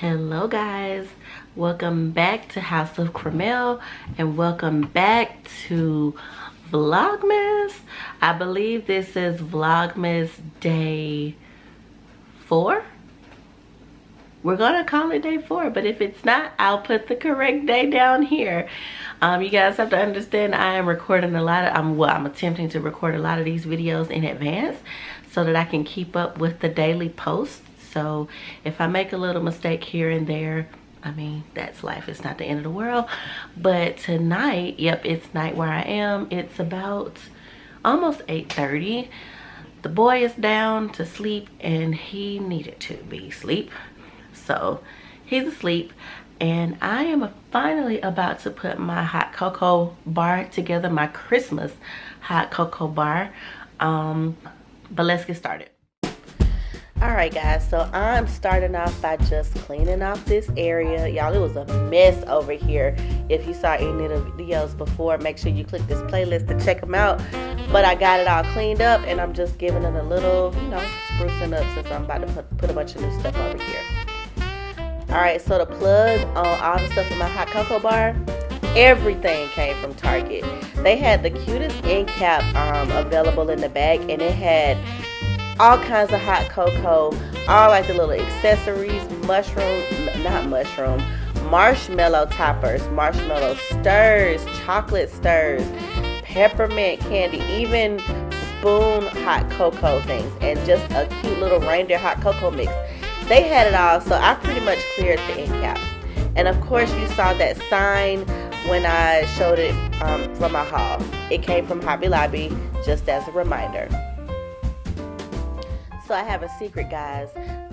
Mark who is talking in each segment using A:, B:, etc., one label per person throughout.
A: Hello guys, welcome back to House of Cramel and welcome back to Vlogmas. I believe this is Vlogmas day 4. We're gonna call it day 4, but if it's not, I'll put the correct day down here. You guys have to understand I am recording a lot of, I'm attempting to record a lot of these videos in advance so that I can keep up with the daily posts. So if I make a little mistake here and there, I mean, that's life. It's not the end of the world. But tonight, yep, it's night where I am. It's about almost 8:30. The boy is down to sleep and he needed to be asleep. So he's asleep and I am finally about to put my hot cocoa bar together, my Christmas hot cocoa bar. But let's get started. Alright guys, so I'm starting off by just cleaning off this area. Y'all, it was a mess over here. If you saw any of the videos before, make sure you click this playlist to check them out. But I got it all cleaned up and I'm just giving it a little, you know, sprucing up since I'm about to put a bunch of new stuff over here. Alright, so the plug on all the stuff in my hot cocoa bar, everything came from Target. They had the cutest end cap available in the bag, and it had all kinds of hot cocoa, all like the little accessories, marshmallow toppers, marshmallow stirs, chocolate stirs, peppermint candy, even spoon hot cocoa things, and just a cute little reindeer hot cocoa mix. They had it all, so I pretty much cleared the end cap. And of course you saw that sign when I showed it from my haul. It came from Hobby Lobby, just as a reminder. So I have a secret, guys.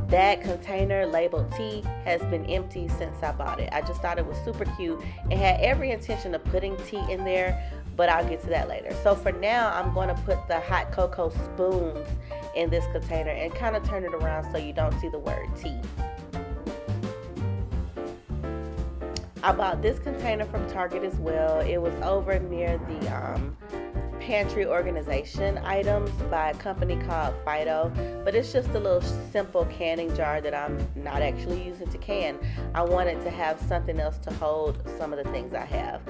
A: That container labeled tea has been empty since I bought it. I just thought it was super cute and had every intention of putting tea in there, but I'll get to that later. So for now, I'm going to put the hot cocoa spoons in this container and kind of turn it around so you don't see the word tea. I bought this container from Target as well. It was over near the pantry organization items by a company called Fido, but it's just a little simple canning jar that I'm not actually using to can. I wanted to have something else to hold some of the things I have.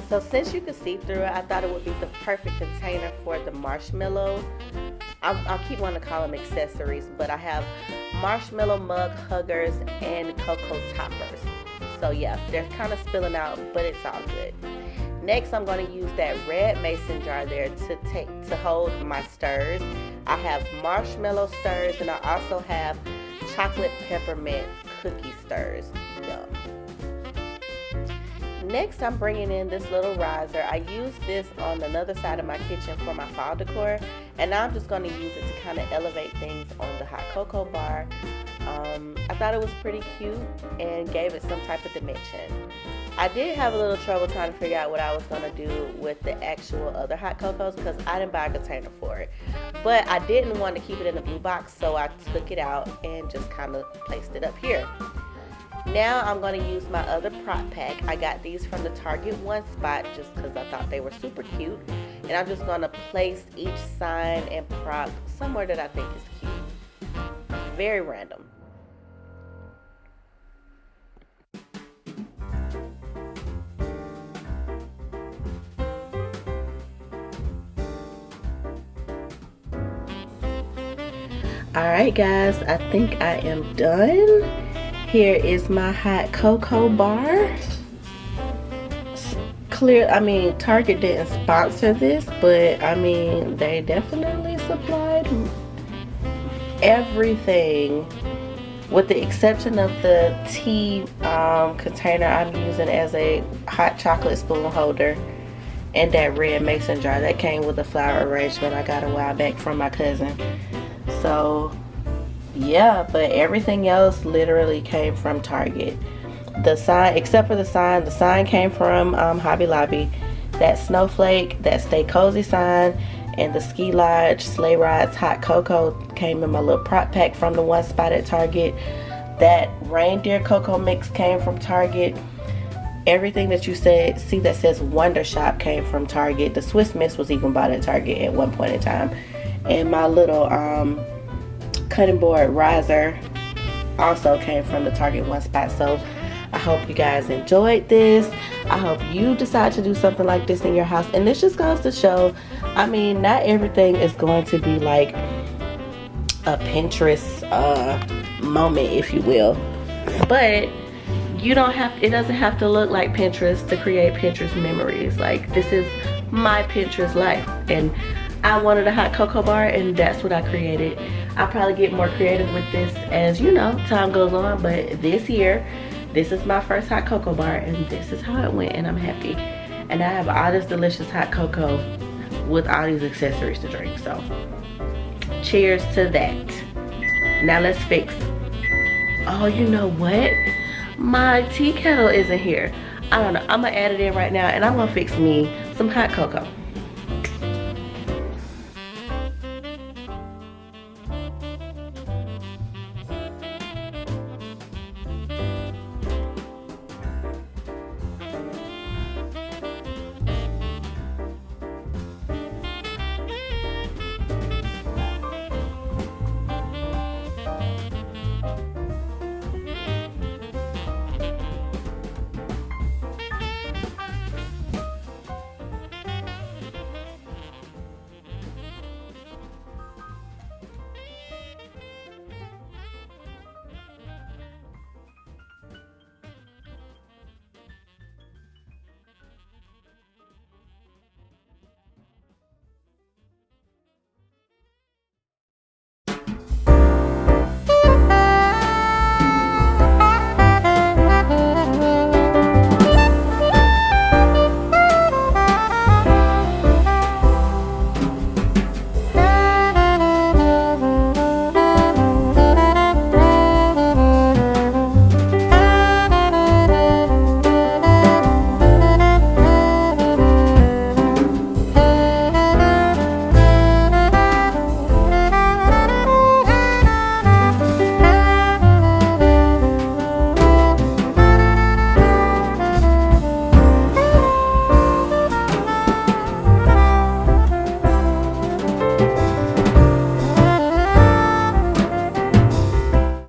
A: So since you could see through it, I thought it would be the perfect container for the marshmallow. I'll keep wanting to call them accessories, but I have marshmallow mug huggers and cocoa toppers. So yeah, they're kind of spilling out, but it's all good. Next, I'm going to use that red mason jar there to hold my stirs. I have marshmallow stirs, and I also have chocolate peppermint cookie stirs. Yum. Next, I'm bringing in this little riser. I used this on another side of my kitchen for my fall decor, and now I'm just going to use it to kind of elevate things on the hot cocoa bar. I thought it was pretty cute and gave it some type of dimension. I did have a little trouble trying to figure out what I was going to do with the actual other hot cocos because I didn't buy a container for it. But I didn't want to keep it in the blue box, so I took it out and just kind of placed it up here. Now I'm going to use my other prop pack. I got these from the Target One Spot just because I thought they were super cute. And I'm just going to place each sign and prop somewhere that I think is cute. Very random. Alright guys, I think I am done. Here is my hot cocoa bar. Target didn't sponsor this, but I mean, they definitely supplied everything with the exception of the tea container I'm using as a hot chocolate spoon holder and that red mason jar that came with a flower arrangement I got a while back from my cousin. So yeah, but everything else literally came from Target. The sign, except for the sign came from Hobby Lobby. That snowflake, that Stay Cozy sign, and the Ski Lodge Sleigh Rides hot cocoa came in my little prop pack from the One Spot at Target. That reindeer cocoa mix came from Target. Everything that you see that says Wonder Shop came from Target. The Swiss Miss was even bought at Target at one point in time. And my little cutting board riser also came from the Target one spot. So I hope you guys enjoyed this. I hope you decide to do something like this in your house. And this just goes to show, I mean, not everything is going to be like a Pinterest moment, if you will. But you don't have, it doesn't have to look like Pinterest to create Pinterest memories. Like, this is my Pinterest life. And I wanted a hot cocoa bar, and that's what I created. I'll probably get more creative with this as, you know, time goes on. But this year, this is my first hot cocoa bar, and this is how it went, and I'm happy. And I have all this delicious hot cocoa with all these accessories to drink. So cheers to that. Now let's fix. Oh, you know what? My tea kettle isn't here. I don't know. I'm gonna add it in right now, and I'm gonna fix me some hot cocoa.